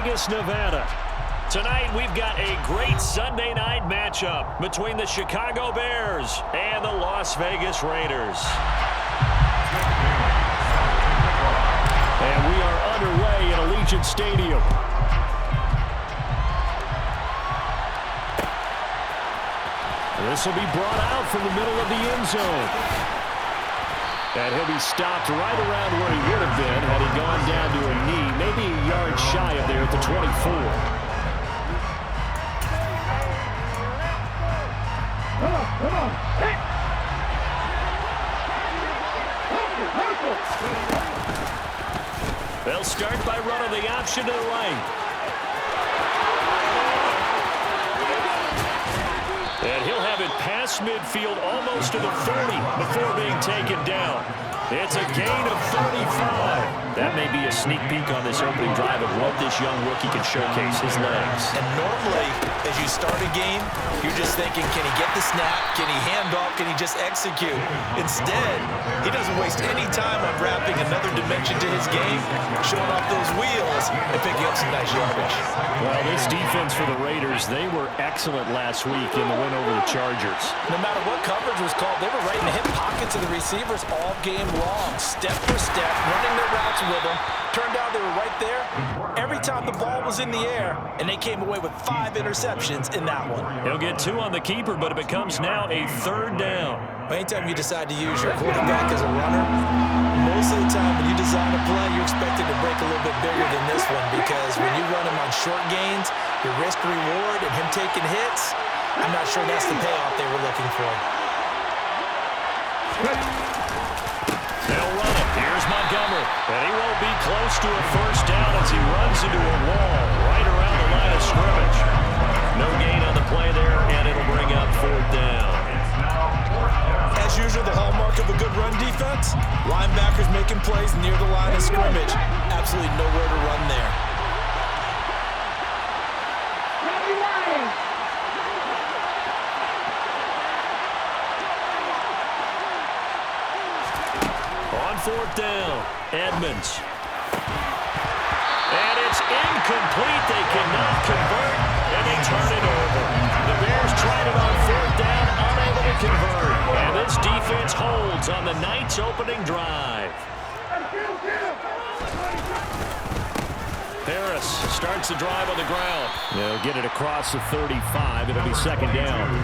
Vegas, Nevada. Tonight, we've got a great Sunday night matchup between the Chicago Bears and the Las Vegas Raiders. And we are underway at Allegiant Stadium. This will be brought out from the middle of the end zone. And he'll be stopped right around where he would have been had he gone down to a knee, maybe a yard shy of there at the 24. They'll start by running the option to the right. And he'll have it past midfield almost to the 30 before being taken down. It's a gain of 35. That may be a sneak peek on this opening drive of what this young rookie can showcase, his legs. And normally, as you start a game, you're just thinking, can he get the snap? Can he hand off? Can he just execute? Instead, he doesn't waste any time on wrapping another dimension to his game, showing off those wheels, and picking up some nice yardage. Well, this defense for the Raiders, they were excellent last week in the win over the Chargers. No matter what coverage was called, they were right in the hip pockets of the receivers all game long, step for step, running their routes with them. Turned out they were right there every time the ball was in the air, and they came away with 5 interceptions in that one. He'll get 2 on the keeper, but it becomes now a 3rd down. Anytime you decide to use your quarterback as a runner, most of the time when you design a play, you're expected to break a little bit bigger than this one, because when you run him on short gains, your risk-reward and him taking hits, I'm not sure that's the payoff they were looking for. They'll run it. Here's Montgomery. And he won't be close to a 1st down as he runs into a wall right around the line of scrimmage. No gain on the play there, and it'll bring up 4th down. As usual, the hallmark of a good run defense, linebackers making plays near the line of scrimmage. Absolutely nowhere to run there. On 4th down, Edmonds. And it's incomplete. They cannot convert, and they turn it over. The Bears tried it on 4th down, unable to convert. And this defense holds on the night's opening drive. Harris starts the drive on the ground. They'll get it across the 35. It'll be 2nd down.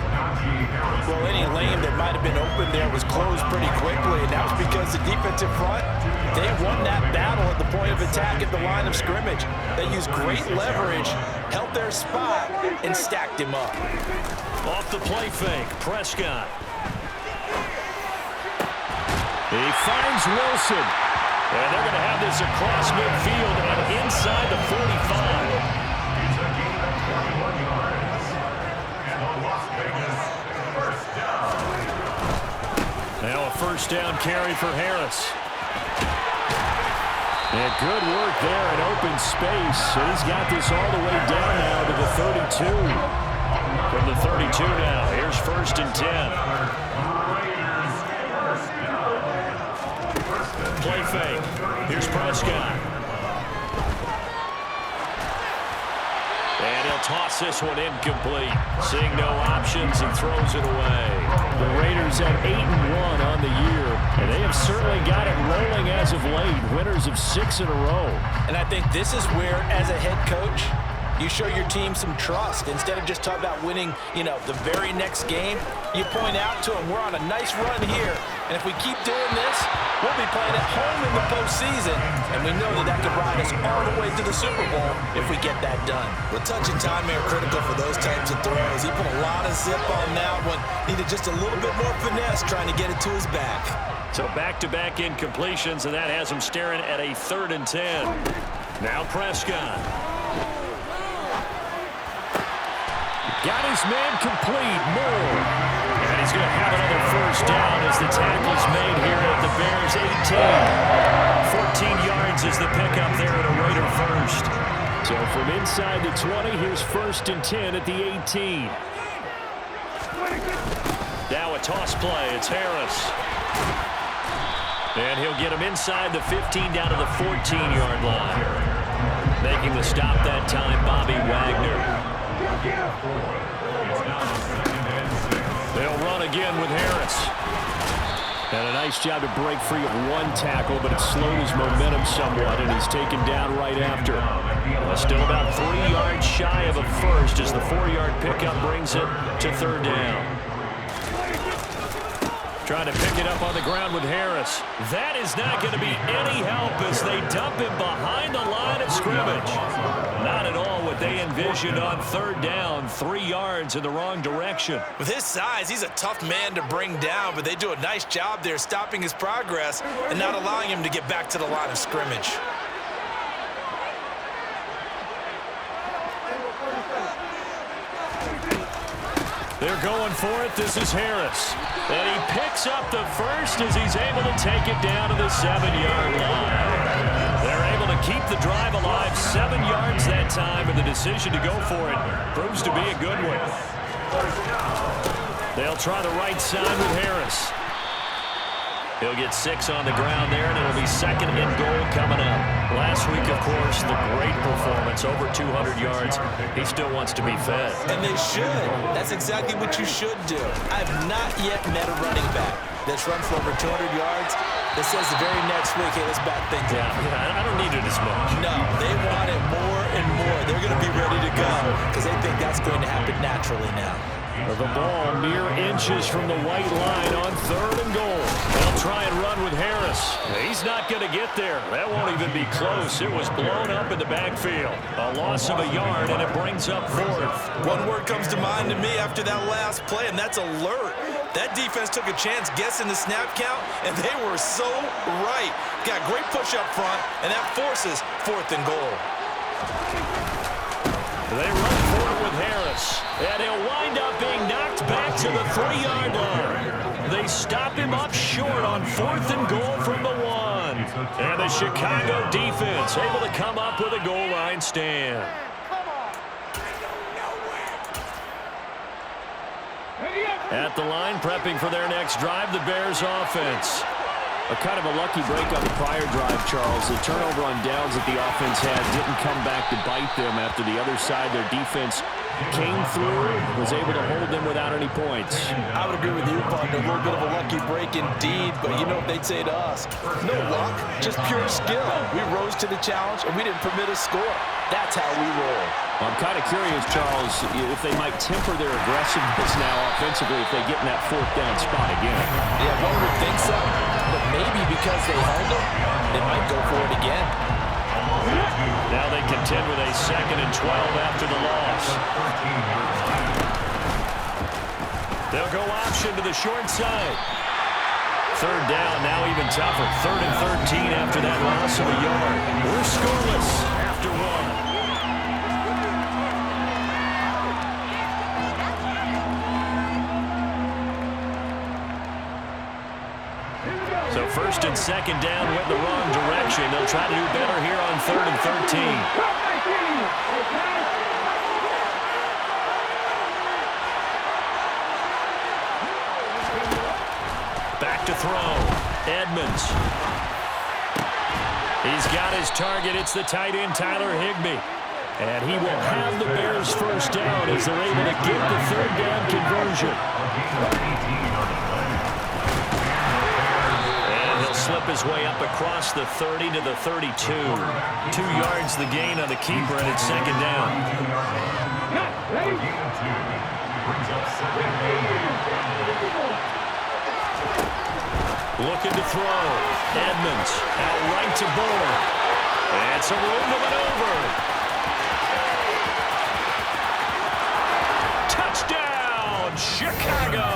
Well, any lane that might have been open there was closed pretty quickly, and that was because the defensive front, they won that battle at the point of attack at the line of scrimmage. They used great leverage, held their spot, and stacked him up. Off the play fake, Prescott. He finds Wilson. And they're going to have this across midfield and inside the 45. Now a 1st down carry for Harris. And good work there in open space. And he's got this all the way down now to the 32. From the 32 now, here's 1st and 10. Play fake. Here's Prescott. And he'll toss this one incomplete. Seeing no options, he throws it away. The Raiders at 8-1 on the year, and they have certainly got it rolling as of late. Winners of 6 in a row. And I think this is where, as a head coach, you show your team some trust. Instead of just talking about winning, the very next game, you point out to them, we're on a nice run here. And if we keep doing this, we'll be playing at home in the postseason. And we know that could ride us all the way to the Super Bowl if we get that done. Well, touch and time are critical for those types of throws. He put a lot of zip on that one. Needed just a little bit more finesse trying to get it to his back. So back-to-back incompletions, and that has him staring at a 3rd and 10. Now Prescott. Got his man complete, Moore. And he's going to have another 1st down as the tackle's made here at the Bears 18. 14 yards is the pickup there at a Raider 1st. So from inside the 20, here's 1st and 10 at the 18. Now a toss play. It's Harris. And he'll get him inside the 15 down to the 14-yard line. Making the stop that time, Bobby Wagner. They'll run again with Harris. And a nice job to break free of one tackle, but it slowed his momentum somewhat, and he's taken down right after. Still about 3 yards shy of a first as the 4-yard pickup brings it to third down. Trying to pick it up on the ground with Harris. That is not going to be any help as they dump him behind the line of scrimmage. Not at all what they envisioned on third down, 3 yards in the wrong direction. With his size, he's a tough man to bring down, but they do a nice job there stopping his progress and not allowing him to get back to the line of scrimmage. They're going for it. This is Harris. And he picks up the first as he's able to take it down to the 7-yard line. They're able to keep the drive alive, 7 yards that time, and the decision to go for it proves to be a good one. They'll try the right side with Harris. He'll get 6 on the ground there, and it'll be 2nd and goal coming up. Last week, of course, the great performance, over 200 yards. He still wants to be fed. And they should. That's exactly what you should do. I've not yet met a running back that's run for over 200 yards that says the very next week, hey, let's back things up. Yeah, I don't need it as much. No, they want it more and more. They're going to be ready to go because they think that's going to happen naturally now. The ball mere inches from the white line on 3rd and goal. They'll try and run with Harris. He's not going to get there. That won't even be close. It was blown up in the backfield. A loss of a yard, and it brings up 4th. One word comes to mind to me after that last play, and that's alert. That defense took a chance guessing the snap count, and they were so right. Got great push up front, and that forces 4th and goal. They run for it with Harris, and he'll wind up being knocked back to the 3-yard line. They stop him up short on 4th and goal from the 1. And the Chicago defense able to come up with a goal line stand. At the line, prepping for their next drive, the Bears offense. A kind of a lucky break on the prior drive, Charles. The turnover on downs that the offense had didn't come back to bite them after the other side. Their defense came through, was able to hold them without any points. I would agree with you, partner. A little bit of a lucky break indeed, but you know what they'd say to us? No luck, just pure skill. We rose to the challenge, and we didn't permit a score. That's how we roll. I'm kind of curious, Charles, if they might temper their aggressiveness now offensively if they get in that 4th down spot again. Yeah, one would think so, but maybe because they held it, they might go for it again. Now they contend with a 2nd and 12 after the loss. They'll go option to the short side. 3rd down, now even tougher. 3rd and 13 after that loss of a yard. We're scoreless after 1. So 1st and 2nd down went the wrong direction. They'll try to do better here on 3rd and 13. Back to throw. Edmonds. He's got his target. It's the tight end, Tyler Higbee. And he will have the Bears 1st down as they're able to get the 3rd down conversion. Slip his way up across the 30 to the 32. 2 yards the gain on the keeper, and it's 2nd down. Looking to throw. Edmonds out right to Bull. It's a room of it over. Touchdown, Chicago!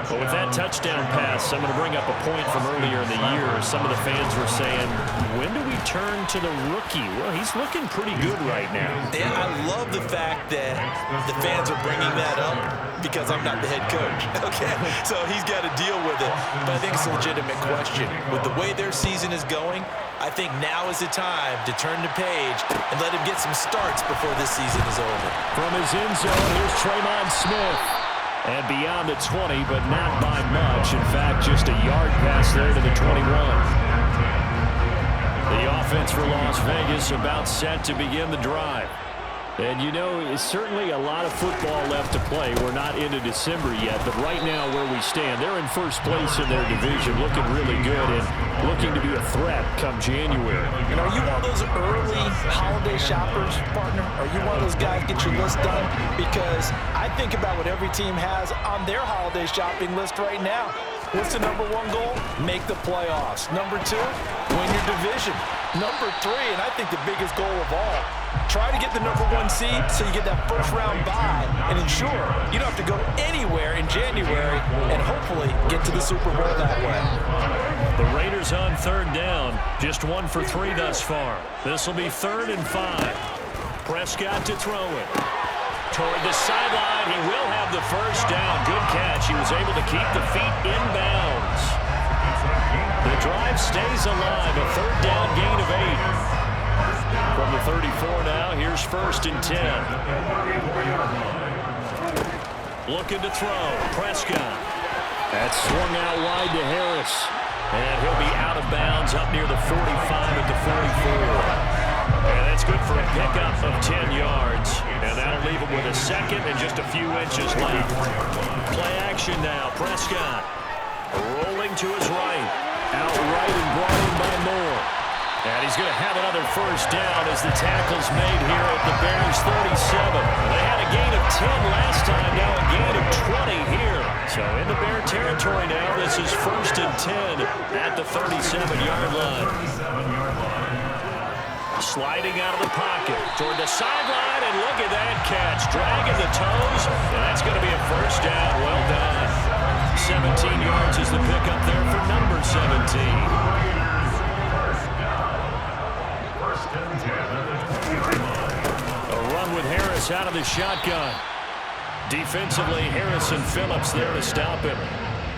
But with that touchdown pass, I'm going to bring up a point from earlier in the year. Some of the fans were saying, when do we turn to the rookie? Well, he's looking pretty good right now. And I love the fact that the fans are bringing that up because I'm not the head coach, okay? So he's got to deal with it. But I think it's a legitimate question. With the way their season is going, I think now is the time to turn the page and let him get some starts before this season is over. From his end zone, here's Tremon Smith. And beyond the 20, but not by much. In fact, just a yard pass there to the 21. The offense for Las Vegas about set to begin the drive. And, you know, it's certainly a lot of football left to play. We're not into December yet, but right now where we stand, they're in first place in their division, looking really good and looking to be a threat come January. You know, are you one of those early holiday shoppers, partner? Are you one of those guys get your list done? Because I think about what every team has on their holiday shopping list right now. What's the number one goal? Make the playoffs. Number two, win your division. Number three, and I think the biggest goal of all, try to get the number one seed so you get that first round bye and ensure you don't have to go anywhere in January and hopefully get to the Super Bowl that way. The Raiders on third down, just 1 for 3 thus far. This will be 3rd and 5. Prescott to throw it. Toward the sideline, he will have the first down. Good catch. He was able to keep the feet inbounds. The drive stays alive, a 3rd down gain of 8. From the 34 now, here's 1st and 10. Looking to throw, Prescott. That's swung out wide to Harris. And he'll be out of bounds up near the 45 at the 44. And that's good for a pickup of 10 yards. And that'll leave him with a second and just a few inches left. Play action now, Prescott. Rolling to his right. Outright and brought in by Moore. And he's going to have another first down as the tackle's made here at the Bears 37. They had a gain of 10 last time, now a gain of 20 here. So in the Bear territory now, this is 1st and 10 at the 37-yard line. Sliding out of the pocket toward the sideline, and look at that catch. Dragging the toes, and that's going to be a first down. Well done. 17 yards is the pickup there for number 17. A run with Harris out of the shotgun. Defensively, Harrison Phillips there to stop him.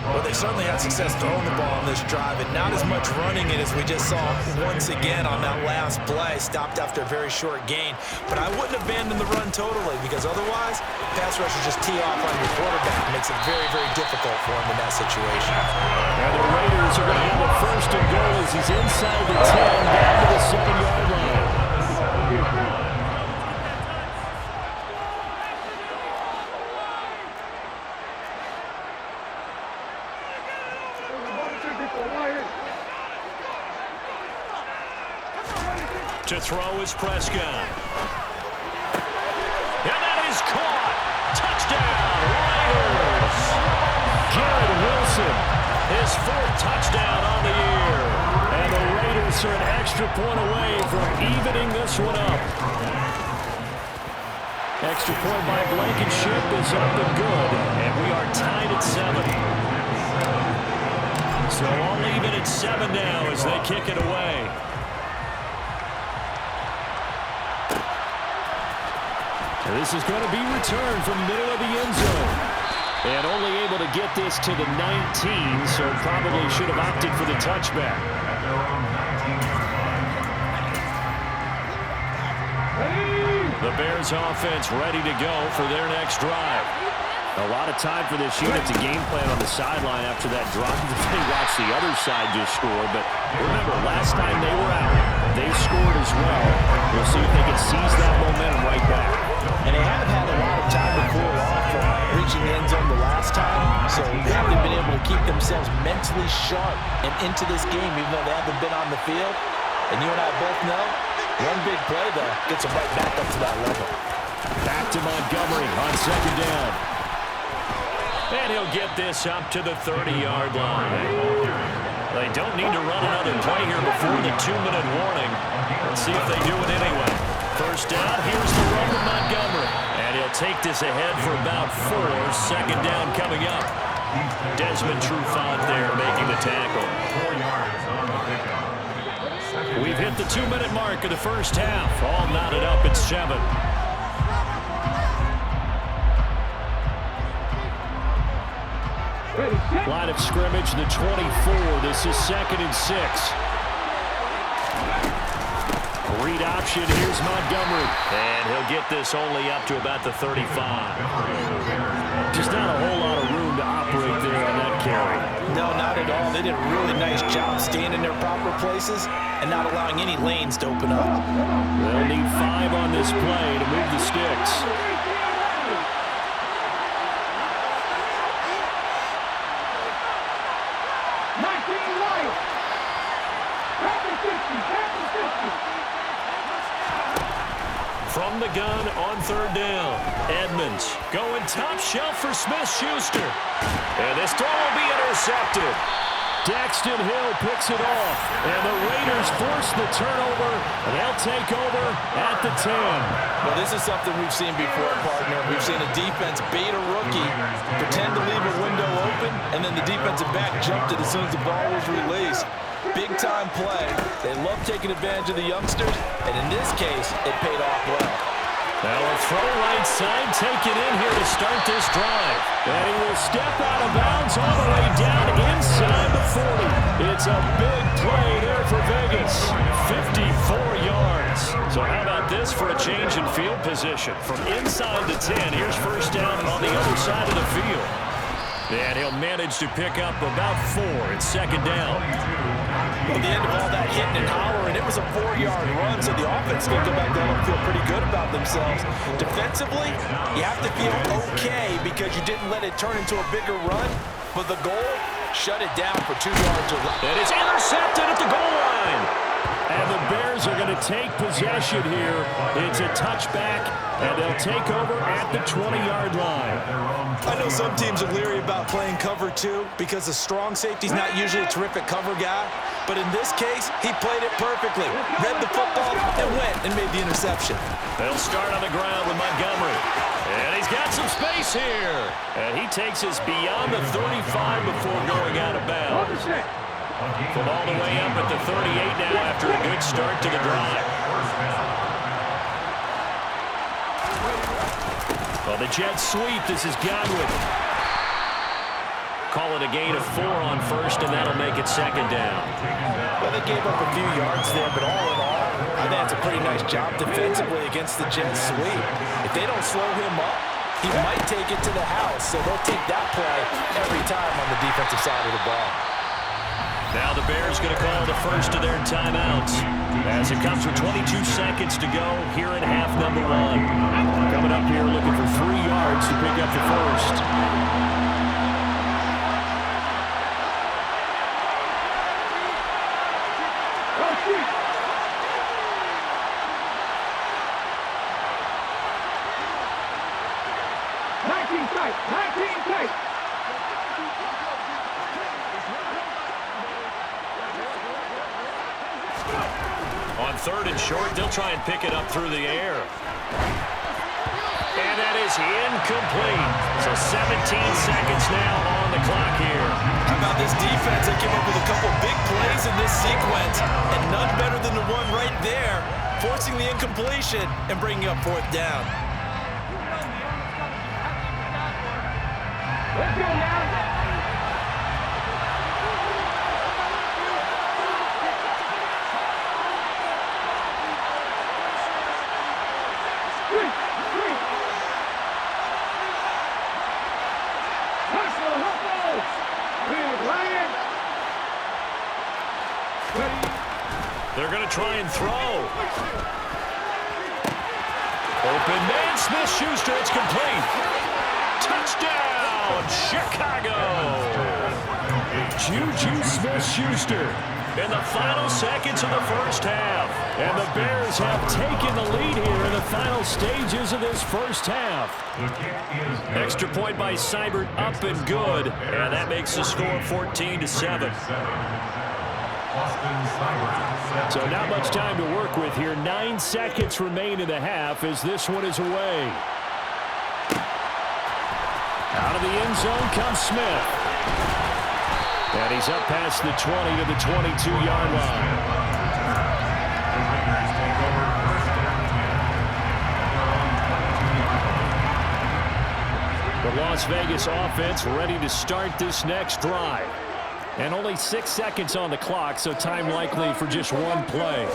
Well, they certainly had success throwing the ball on this drive, and not as much running it as we just saw once again on that last play. Stopped after a very short gain. But I wouldn't abandon the run totally, because otherwise, pass rushers just tee off on your quarterback. It makes it very, very difficult for him in that situation. Now the Raiders are going to have a 1st and goal as he's inside the 10, down to the 7-yard line. To throw is Prescott. And that is caught. Touchdown, Raiders. Garrett Wilson, his 4th touchdown on the year. And the Raiders are an extra point away from evening this one up. Extra point by Blankenship is up and good. And we are tied at 7. So all even at 7 now as they kick it away. This is going to be returned from the middle of the end zone. And only able to get this to the 19, so probably should have opted for the touchback. The Bears offense ready to go for their next drive. A lot of time for this unit to game plan on the sideline after that drive. They watched the other side just score, but remember, last time they were out, they scored as well. We'll see if they can seize that momentum right back. And they have had a lot of time to cool off from reaching the end zone the last time, so they haven't been able to keep themselves mentally sharp and into this game, even though they haven't been on the field. And you and I both know, one big play, though, gets them right back up to that level. Back to Montgomery on 2nd down. And he'll get this up to the 30-yard line. They don't need to run another play here before the 2-minute warning. Let's see if they do it anyway. First down, here's the run to Montgomery. And he'll take this ahead for about 4. 2nd down coming up. Desmond Trufant there making the tackle. We've hit the 2-minute mark of the first half. All knotted up at 7. Line of scrimmage, the 24. This is 2nd and 6. Read option, here's Montgomery. And he'll get this only up to about the 35. Just not a whole lot of room to operate there on that unnecessary. No, not at all. They did a really nice job staying in their proper places and not allowing any lanes to open up. They'll need 5 on this play to move the sticks. From the gun on 3rd down. Edmonds going top shelf for Smith-Schuster. And this throw will be intercepted. Daxton Hill picks it off. And the Raiders force the turnover. And they'll take over at the 10. Well, this is something we've seen before, partner. We've seen a defense bait a rookie, pretend to leave a window open, and then the defensive back jumped it as soon as the ball was released. Big-time play. They love taking advantage of the youngsters, and in this case, it paid off well. Now a throw right side taken in here to start this drive. And he will step out of bounds all the way down inside the 40. It's a big play there for Vegas. 54 yards. So how about this for a change in field position? From inside the 10, here's 1st down on the other side of the field. And he'll manage to pick up about 4 at 2nd down. At the end of all that hitting and hollering, it was a 4-yard run, so the offense can go back down and feel pretty good about themselves. Defensively, you have to feel okay because you didn't let it turn into a bigger run, but the goal, shut it down for 2 yards or less. It is intercepted at the goal line. And the Bears are going to take possession here. It's a touchback, and they'll take over at the 20-yard line. I know some teams are leery about playing cover 2 because the strong safety's not usually a terrific cover guy. But in this case, he played it perfectly. Read the football and went and made the interception. They'll start on the ground with Montgomery. And he's got some space here. And he takes us beyond the 35 before going out of bounds. From all the way up at the 38 now after a good start to the drive. Well, the jet sweep. This is Godwin. Call it a gain of 4 on 1st, and that'll make it 2nd down. Well, they gave up a few yards there, but all in all, I think that's a pretty nice job defensively against the jet sweep. If they don't slow him up, he might take it to the house, so they'll take that play every time on the defensive side of the ball. Now the Bears going to call the first of their timeouts as it comes with 22 seconds to go here in half number 1. Coming up here looking for 3 yards to pick up the first. On 3rd and short, they'll try and pick it up through the air. And that is incomplete. So 17 seconds now on the clock here. How about this defense? They came up with a couple big plays in this sequence, and none better than the one right there, forcing the incompletion and bringing up 4th down. Let's go now. They're going to try and throw. Open man, Smith-Schuster, it's complete. Touchdown, Chicago. Juju Smith-Schuster in the final seconds of the first half. And the Bears have taken the lead here in the final stages of this first half. Extra point by Seibert, up and good. And that makes the score 14-7. So not much time to work with here. 9 seconds remain in the half as this one is away. Out of the end zone comes Smith. And he's up past the 20 to the 22-yard line. The Las Vegas offense ready to start this next drive. And only 6 seconds on the clock, so time likely for just one play.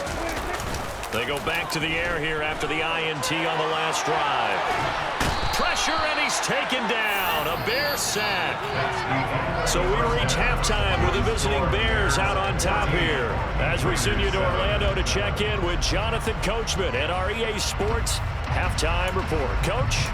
They go back to the air here after the INT on the last drive. Pressure, and he's taken down. A Bear sack. So we reach halftime with the visiting Bears out on top here. As we send you to Orlando to check in with Jonathan Coachman at our EA Sports Halftime Report. Coach?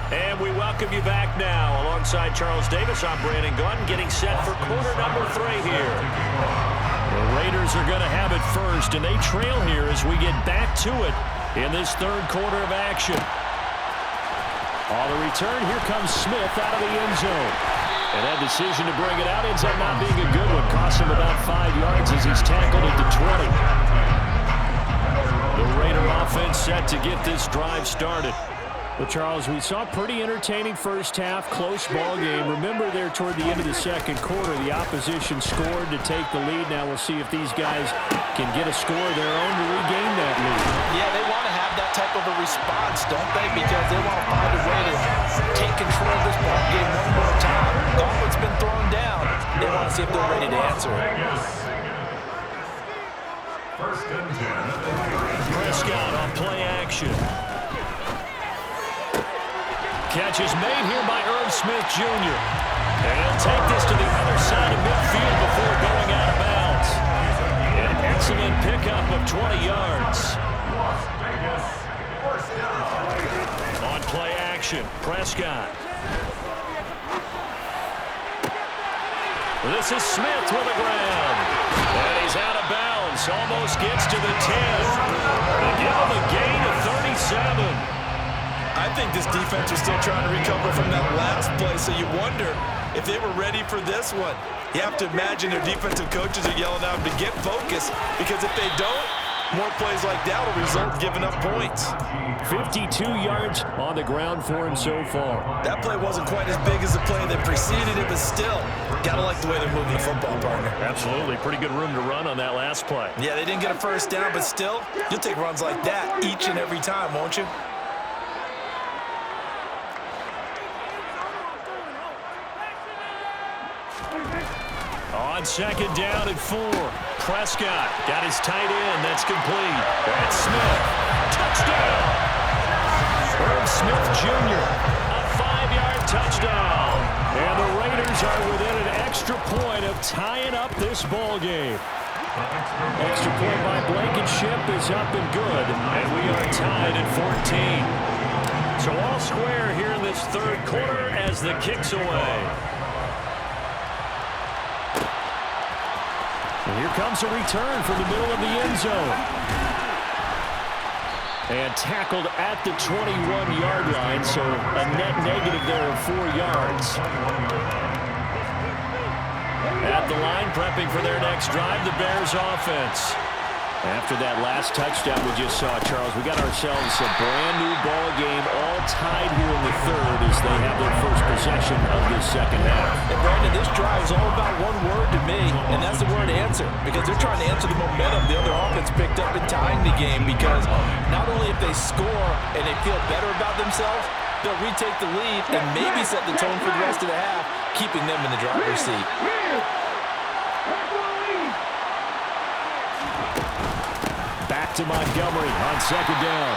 And we welcome you back now. Alongside Charles Davis, I'm Brandon Gunn, getting set for quarter number 3 here. The Raiders are going to have it first, and they trail here as we get back to it in this third quarter of action. On the return, here comes Smith out of the end zone. And that decision to bring it out ends up not being a good one. Costs him about 5 yards as he's tackled at the 20. The Raider offense set to get this drive started. Well, Charles, we saw a pretty entertaining first half, close ball game. Remember there toward the end of the second quarter, the opposition scored to take the lead. Now we'll see if these guys can get a score of their own to regain that lead. Yeah, they want to have that type of a response, don't they? Because they want to find a way to take control of this ball game one more time. Gauntlet's been thrown down. They want to see if they're ready to answer it. Prescott on play action. Catch is made here by Irv Smith, Jr. And he'll take this to the other side of midfield before going out of bounds. An excellent pickup of 20 yards. On play action, Prescott. This is Smith with the ground. And he's out of bounds. Almost gets to the 10. They give him a gain of 37. I think this defense was still trying to recover from that last play, so you wonder if they were ready for this one. You have to imagine their defensive coaches are yelling at them to get focused, because if they don't, more plays like that will result in giving up points. 52 yards on the ground for him so far. That play wasn't quite as big as the play that preceded it, but still, gotta like the way they're moving the football, partner. Absolutely. Pretty good room to run on that last play. Yeah, they didn't get a first down, but still, you'll take runs like that each and every time, won't you? On second down and 4. Prescott got his tight end. That's complete. That's Smith. Touchdown. Irv Smith, Jr. A 5-yard touchdown. And the Raiders are within an extra point of tying up this ball game. Extra point by Blankenship is up and good. And we are tied at 14. So all square here in this third quarter as the kick's away. And here comes a return from the middle of the end zone. And tackled at the 21-yard line, so a net negative there of 4 yards. At the line, prepping for their next drive, the Bears offense. After that last touchdown we just saw, Charles, we got ourselves a brand-new ball game, all tied here in the third as they have their first possession of this second half. And Brandon, this drive is all about one word to me, and that's the word answer, because they're trying to answer the momentum the other offense picked up in tying the game, because not only if they score and they feel better about themselves, they'll retake the lead and maybe set the tone for the rest of the half, keeping them in the driver's seat. Back to Montgomery on second down.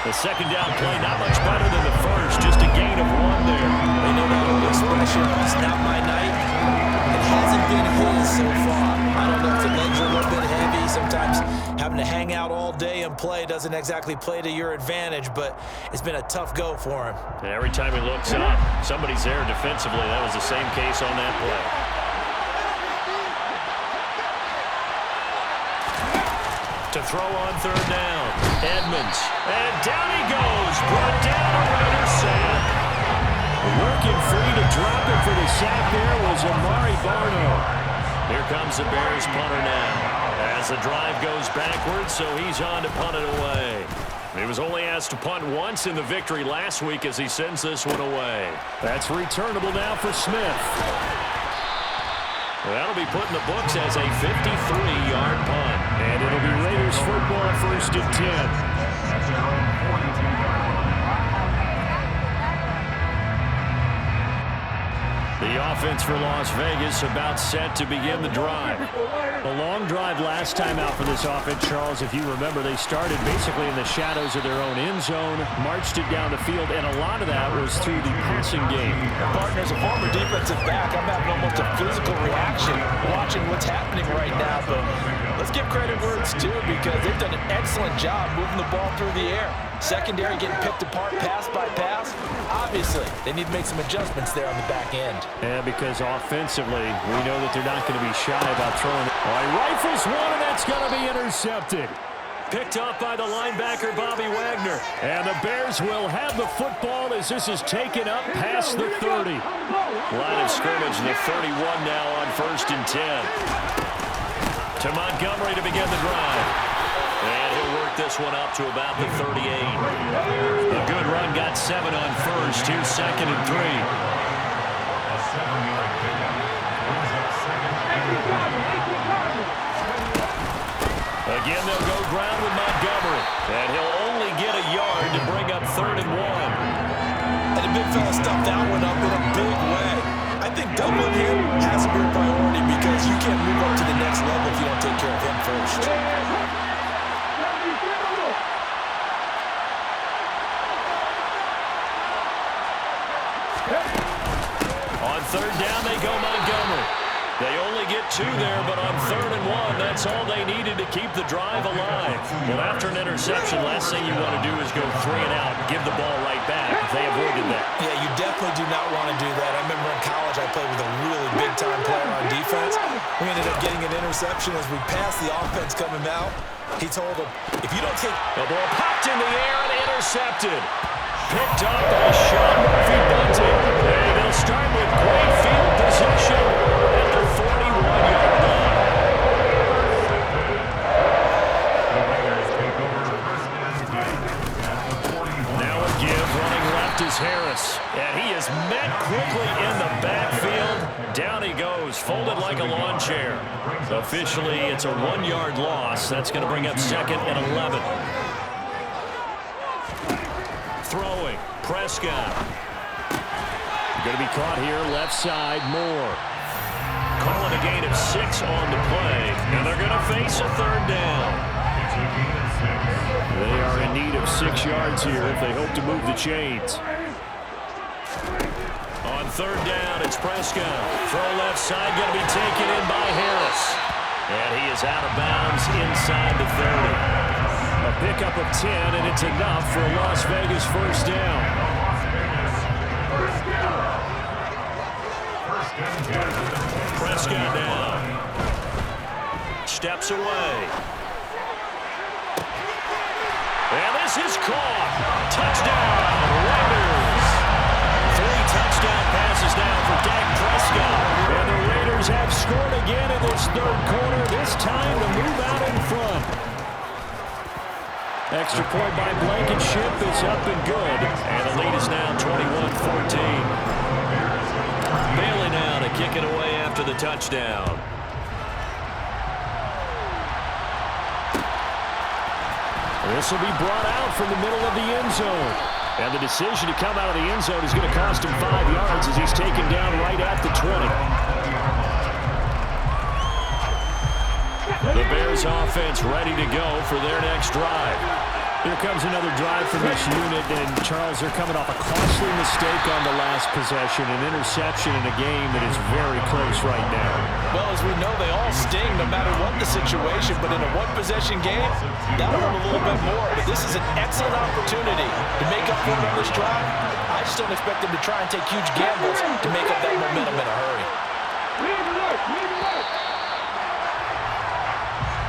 The second down play not much better than the first, just a gain of 1 there. They know that old expression, it's not my night. It hasn't been his so far. I don't know if the legs are a little bit heavy. Sometimes having to hang out all day and play doesn't exactly play to your advantage, but it's been a tough go for him. And every time he looks up, somebody's there defensively. That was the same case on that play. To throw on third down, Edmonds, and down he goes, brought down a Raider sack. Working free to drop him for the sack there was Amari Barno. Here comes the Bears punter now, as the drive goes backwards, so he's on to punt it away. He was only asked to punt once in the victory last week as he sends this one away. That's returnable now for Smith. That'll be put in the books as a 53-yard punt. And it'll be Raiders football, 1st and 10. The offense for Las Vegas about set to begin the drive. A long drive last time out for this offense, Charles. If you remember, they started basically in the shadows of their own end zone, marched it down the field, and a lot of that was through the passing game. Partner, as a former defensive back, I'm having almost a physical reaction watching what's happening right now. But let's give credit where it's due because they've done an excellent job moving the ball through the air. Secondary getting picked apart pass by pass. Obviously, they need to make some adjustments there on the back end. Yeah, because offensively, we know that they're not going to be shy about throwing it. All right, rifles one, and that's going to be intercepted. Picked off by the linebacker, Bobby Wagner. And the Bears will have the football as this is taken up past the 30. Line of scrimmage, the 31 now on 1st and 10. To Montgomery to begin the drive. And he'll work this one up to about the 38. A good run, got 7 on 1st. Here's 2nd and 3. Again, they'll go ground with Montgomery. And he'll only get a yard to bring up 3rd and 1. And the big fella stuffed that one up in a big way. I think doubling him has to be a priority because you can't move up to the next level if you don't take care of him first. On 3rd down, they go Montgomery. They only get 2 there, but on 3rd and 1, that's all they needed to keep the drive alive. Well, after an interception, last thing you want to do is go 3 and out and give the ball right back. They avoided that. Yeah, you definitely do not want to do that. I remember in college I played with a really big-time player on defense. We ended up getting an interception as we passed the offense coming out. He told him, if you don't take... The ball popped in the air and intercepted. Picked up by Sean Murphy-Bunting. And they'll start with great field position at the 41-yard line. Now a give, running left is Harris. And he is met quickly in the backfield. Down he goes, folded like a lawn chair. Officially, it's a 1-yard loss. That's going to bring up 2nd and 11. Throwing, Prescott. Going to be caught here, left side, Moore. Calling a gain of 6 on the play, and they're going to face a 3rd down. They are in need of 6 yards here if they hope to move the chains. On 3rd down, it's Prescott. Throw left side, going to be taken in by Harris. And he is out of bounds inside the 30. A pickup of 10, and it's enough for a Las Vegas 1st down. Prescott now. Steps away. And this is caught. Touchdown, Raiders. 3 touchdown passes now for Dak Prescott. And the Raiders have scored again in this 3rd quarter, this time to move out in front. Extra point by Blankenship is up and good. And the lead is now 21-14. Bailey now to kick it away after the touchdown. This will be brought out from the middle of the end zone. And the decision to come out of the end zone is going to cost him 5 yards as he's taken down right at the 20. The Bears offense ready to go for their next drive. Here comes another drive from this unit, and Charles, they're coming off a costly mistake on the last possession, an interception in a game that is very close right now. Well, as we know, they all sting no matter what the situation, but in a one-possession game, that'll hurt a little bit more. But this is an excellent opportunity to make up for it on this drive. I just don't expect them to try and take huge gambles to make up that momentum in a hurry.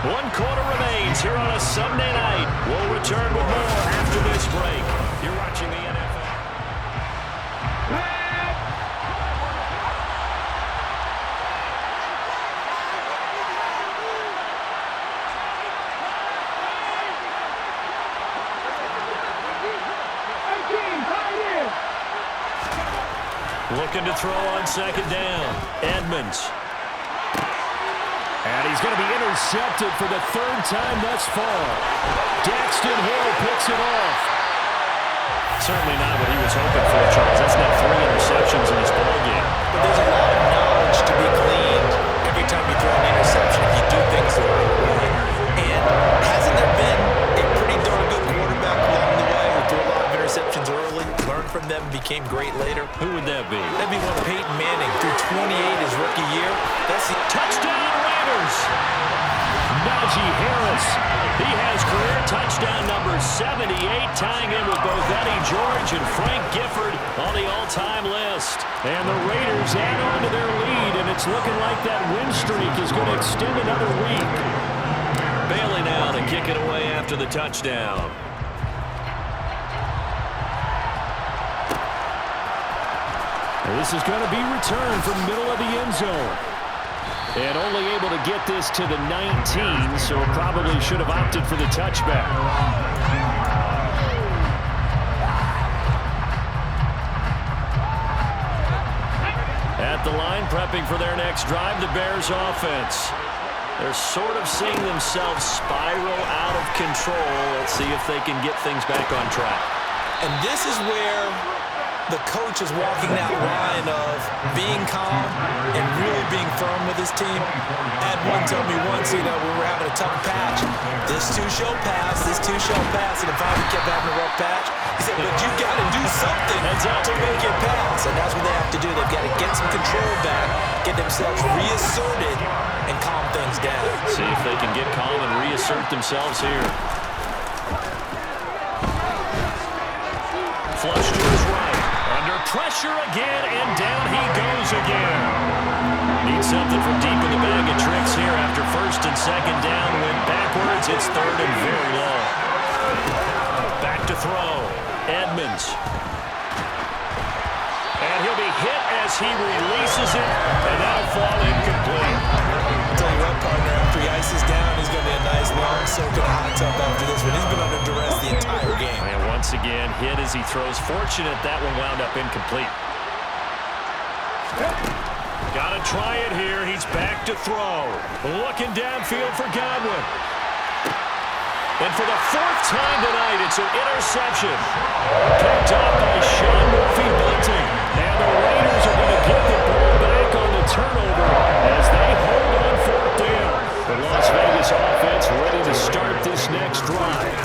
1 quarter remains here on a Sunday night. We'll return with more after this break. You're watching the NFL. Looking to throw on second down. Edmonds. And he's going to be intercepted for the third time thus far. Daxton Hill picks it off. Certainly not what he was hoping for, Charles. That's now 3 interceptions in this ballgame. But there's a lot of knowledge to be gleaned every time you throw an interception if you do things the right way. And hasn't there been a pretty darn good quarterback along the way who threw a lot of interceptions early, learned from them, became great later? Who would that be? That'd be one of Peyton Manning through 28 his rookie year. That's the Touchdown Raiders! Najee Harris. He has career touchdown number 78, tying in with both Eddie George and Frank Gifford on the all-time list. And the Raiders add on to their lead, and it's looking like that win streak is going to extend another week. Bailey now to kick it away after the touchdown. This is going to be returned from middle of the end zone. And only able to get this to the 19, so probably should have opted for the touchback. At the line, prepping for their next drive, the Bears offense. They're sort of seeing themselves spiral out of control. Let's see if they can get things back on track. And this is where the coach is walking that line of being calm and really being firm with his team. Ed one told me once, we were having a tough patch. This too shall pass, this too shall pass. And if I kept having a rough patch, he said, but you got to do something to make it pass. And that's what they have to do. They've got to get some control back, get themselves reasserted, and calm things down. See if they can get calm and reassert themselves here. Flush to his right. Under pressure again, and down he goes again. Needs something from deep in the bag of tricks here after first and second down. Went backwards. It's third and very long. Back to throw. Edmonds. And he'll be hit as he releases it, and that'll fall incomplete. I'll tell you what, partner, after he ices down, he's going to be a nice long soaking hot tub after this one. He's been under duress the entire game. And once again, hit as he throws. Fortunate that one wound up incomplete. Got to try it here. He's back to throw. Looking downfield for Godwin. And for the fourth time tonight, it's an interception. Picked up by Sean Murphy-Bunting. And the Raiders are going to get the ball back on the turnover as they hold on fourth down. The Las Vegas offense ready to start this next drive.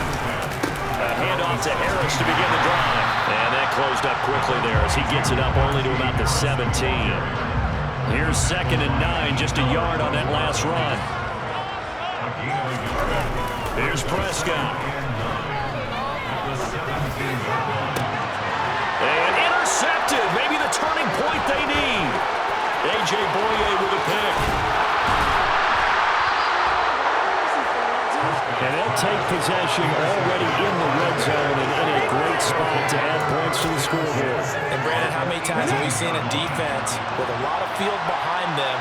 A handoff to Harris to begin the drive. And that closed up quickly there as he gets it up only to about the 17. Here's 2nd and 9, just a yard on that last run. Here's Prescott. And intercepted. Maybe the turning point they need. A.J. Boye with a pick. And they'll take possession already in the red zone and in a great spot to add points to the scoreboard. And Brandon, how many times have we seen a defense with a lot of field behind them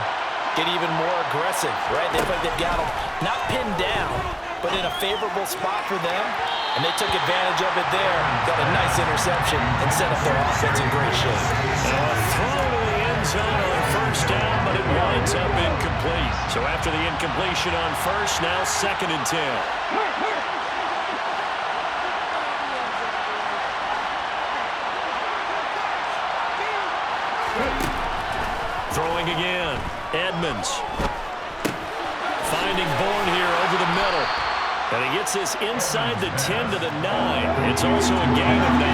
get even more aggressive, right? They feel like they've got them not pinned down, but in a favorable spot for them, and they took advantage of it there. Got a nice interception and set up their offense in great shape. A throw to the end zone on first down, but it winds up incomplete. So after the incompletion on first, now 2nd and 10. Throwing again. Edmonds. Finding Bourne here over the middle. And he gets this inside the 10 to the 9. It's also a gain of 9.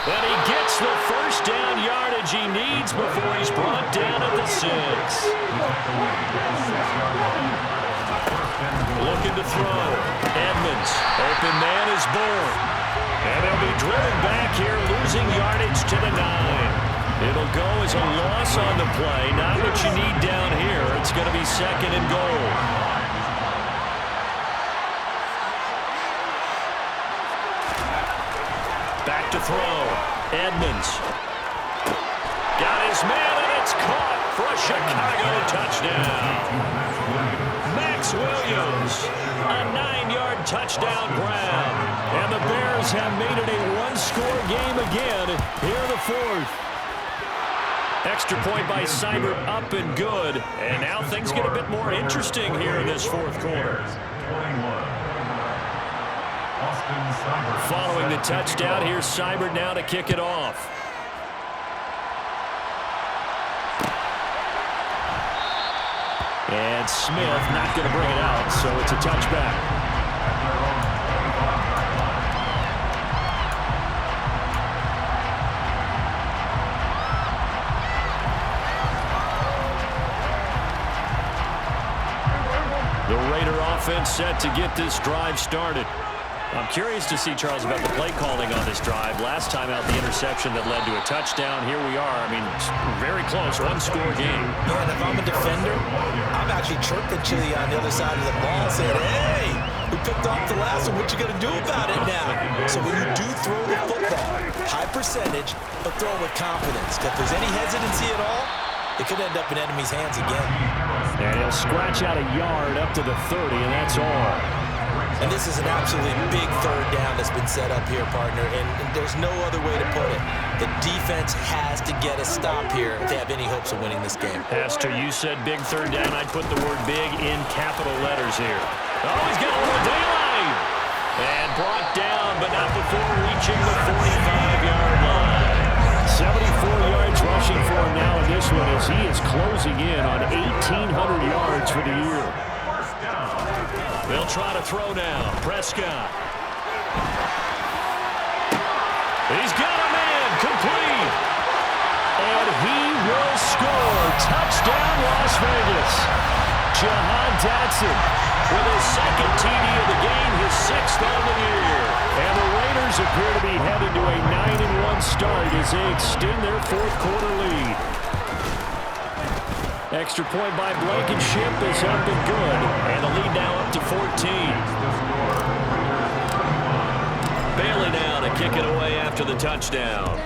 And he gets the first down yardage he needs before he's brought down at the 6. Looking to throw. Edmonds. Open man is Bourne. And they'll be driven back here, losing yardage to the 9. It'll go as a loss on the play. Not what you need down here. It's going to be 2nd and goal. Back to throw. Edmonds. Got his man, and it's caught for a Chicago touchdown. Max Maxx Williams. A 9-yard touchdown grab. And the Bears have made it a one-score game again here in the fourth. Extra point by Seibert, up and good. And now things get a bit more interesting here in this fourth quarter. Following the touchdown, here's Seibert now to kick it off. And Smith not going to bring it out, so it's a touchback. The Raider offense set to get this drive started. I'm curious to see, Charles, about the play calling on this drive. Last time out, the interception that led to a touchdown. Here we are. I mean, very close, one-score game. Yeah, and if I'm a defender, I'm actually chirping Chili on the other side of the ball, saying, hey, we picked off the last one. What you going to do about it now? So when you do throw the football, high percentage, but throw with confidence. If there's any hesitancy at all, it could end up in enemy's hands again. And he'll scratch out a yard up to the 30, and that's all. And this is an absolutely big third down that's been set up here, partner, and there's no other way to put it. The defense has to get a stop here if they have any hopes of winning this game. Pastor, you said big third down. I'd put the word big in capital letters here. Oh, he's got a little daylight. And brought down, but not before reaching the 45-yard line. 74 yards rushing for him now in this one as he is closing in on 1,800 yards for the year. They'll try to throw now. Prescott. He's got a man complete. And he will score. Touchdown, Las Vegas. Jahan Dotson with his second TD of the game, his 6th on the year. And the Raiders appear to be headed to a 9-1 start as they extend their fourth quarter lead. Extra point by Blankenship is up and good. And the lead now up to 14. Bailey now to kick it away after the touchdown.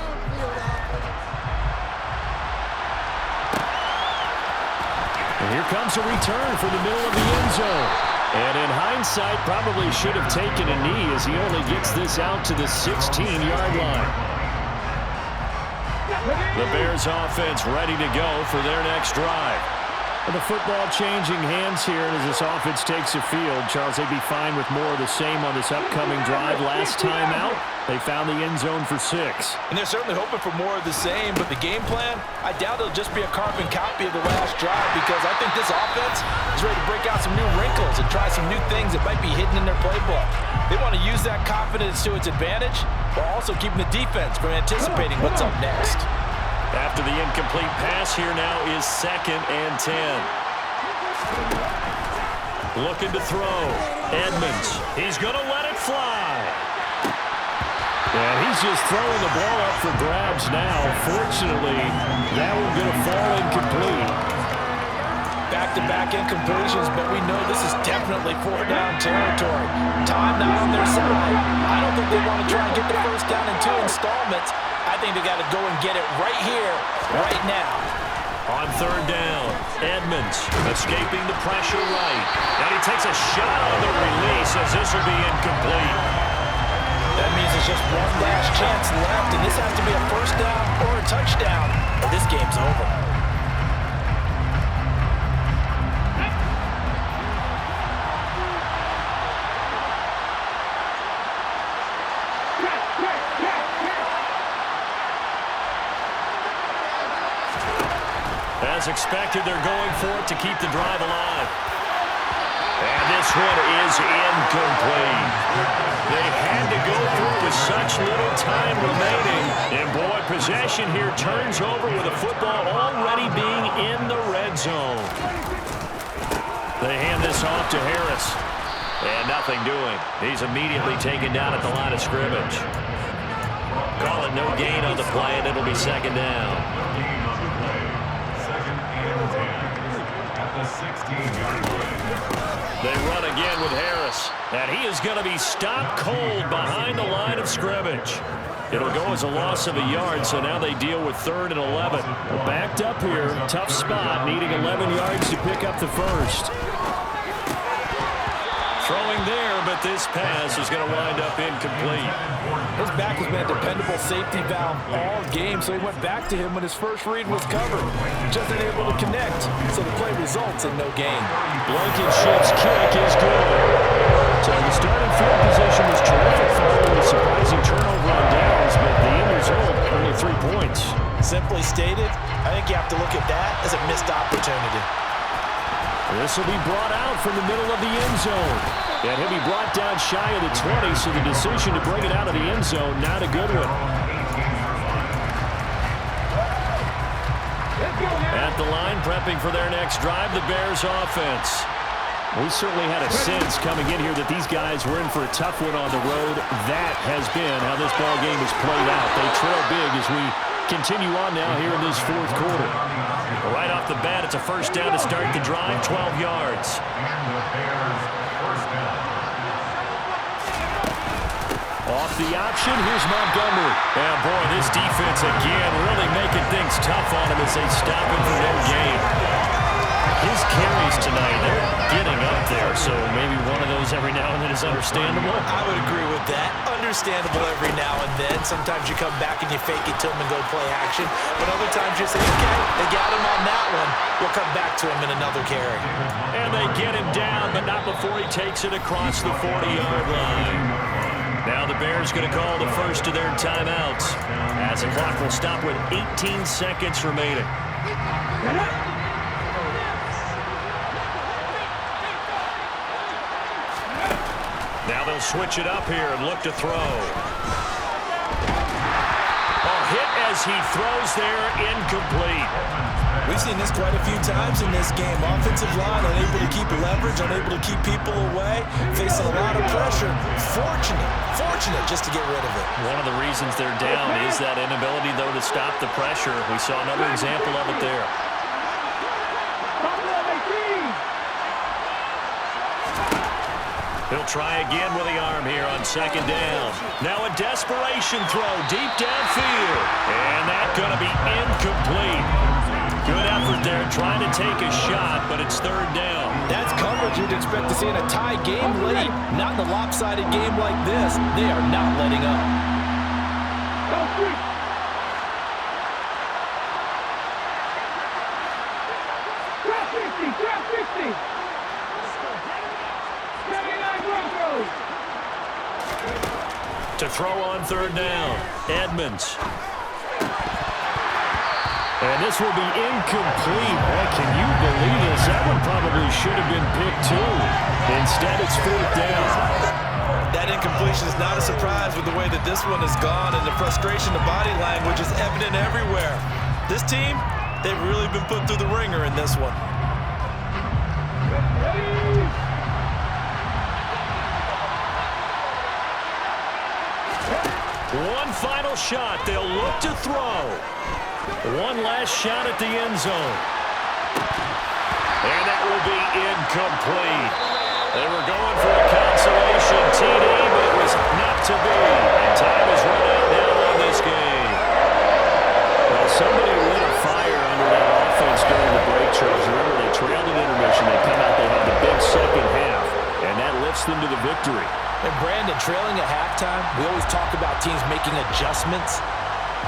And here comes a return from the middle of the end zone. And in hindsight, probably should have taken a knee as he only gets this out to the 16-yard line. The Bears offense ready to go for their next drive. And the football changing hands here as this offense takes the field. Charles, they'd be fine with more of the same on this upcoming drive. Last time out, they found the end zone for 6. And they're certainly hoping for more of the same, but the game plan, I doubt it'll just be a carbon copy of the last drive because I think this offense is ready to break out some new wrinkles and try some new things that might be hidden in their playbook. They want to use that confidence to its advantage while also keeping the defense from anticipating what's up next. After the incomplete pass, here now is 2nd and 10. Looking to throw. Edmonds. He's going to let it fly. And he's just throwing the ball up for grabs now. Fortunately, that one going to fall incomplete. Back-to-back incompletions, but we know this is definitely 4-down territory. Time not on their side. I don't think they want to try and get the first down in 2 installments. I think they got to go and get it right here, right now. On 3rd down, Edmonds escaping the pressure right. And he takes a shot on the release as this will be incomplete. That means there's just one last chance left, and this has to be a first down or a touchdown, or this game's over. As expected, they're going for it to keep the drive alive. And this one is incomplete. They had to go through with such little time remaining. And boy, possession here turns over with the football already being in the red zone. They hand this off to Harris. And nothing doing. He's immediately taken down at the line of scrimmage. Call it no gain on the play, and it'll be 2nd down. They run again with Harris. And he is going to be stopped cold behind the line of scrimmage. It'll go as a loss of a yard, so now they deal with 3rd and 11. Backed up here, tough spot, needing 11 yards to pick up the first. throwing there, but this pass is going to wind up incomplete. His back has been a dependable safety valve all game, so he went back to him when his first read was covered. Just unable to connect, so the play results in no gain. Blankenship's kick is good. So the starting field position was terrific following a surprising turnover on downs, but the end result, only 3 points. Simply stated, I think you have to look at that as a missed opportunity. This will be brought out from the middle of the end zone. And he'll be brought down shy of the 20, so the decision to bring it out of the end zone, not a good one. At the line, prepping for their next drive, the Bears offense. We certainly had a sense coming in here that these guys were in for a tough one on the road. That has been how this ball game has played out. They trail big as we continue on now here in this fourth quarter. Right off the bat, it's a first down to start the drive, 12 yards. Off the option, here's Montgomery. And boy, this defense again really making things tough on him as they stop him for no gain. His carries tonight, they're getting up there, so maybe one of those every now and then is understandable. I would agree with that. Understandable every now and then. Sometimes you come back and you fake it to him and go play action. But other times you say, okay, they got him on that one. We'll come back to him in another carry. And they get him down, but not before he takes it across the 40-yard line. Now the Bears going to call the first of their timeouts as the clock will stop with 18 seconds remaining. Now they'll switch it up here and look to throw. Hit as he throws there, incomplete. We've seen this quite a few times in this game. Offensive line unable to keep leverage, unable to keep people away, facing a lot of pressure. Fortunate just to get rid of it. One of the reasons they're down is that inability, though, to stop the pressure. We saw another example of it there. He'll try again with the arm here on second down. Now a desperation throw deep downfield. And that's going to be incomplete. Good effort there trying to take a shot, but it's third down. That's coverage you'd expect to see in a tie game late. Not in a lopsided game like this. They are not letting up. Draft 50. To throw on third down, Edmonds. And this will be incomplete. Boy, can you believe this? That one probably should have been picked too. Instead, it's fourth down. That incompletion is not a surprise with the way that this one has gone, and the frustration, the body language is evident everywhere. This team, they've really been put through the ringer in this one. One final shot. They'll look to throw. One last shot at the end zone. And that will be incomplete. They were going for a consolation TD, but it was not to be. And time is run out now on this game. Well, somebody lit a fire under that offense during the break, Charles. Remember, they trailed an intermission. They come out, they have the big second half, and that lifts them to the victory. And Brandon, trailing at halftime, we always talk about teams making adjustments.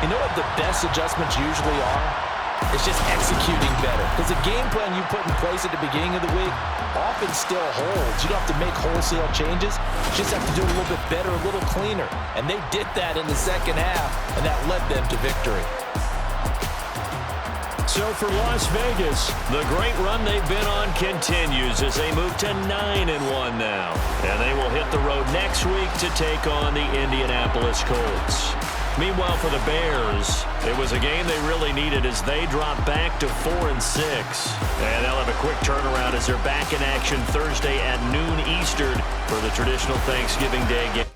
You know what the best adjustments usually are? It's just executing better. Because the game plan you put in place at the beginning of the week often still holds. You don't have to make wholesale changes. You just have to do it a little bit better, a little cleaner. And they did that in the second half, and that led them to victory. So for Las Vegas, the great run they've been on continues as they move to 9-1 now. And they will hit the road next week to take on the Indianapolis Colts. Meanwhile, for the Bears, it was a game they really needed as they drop back to 4-6. And they'll have a quick turnaround as they're back in action Thursday at noon Eastern for the traditional Thanksgiving Day game.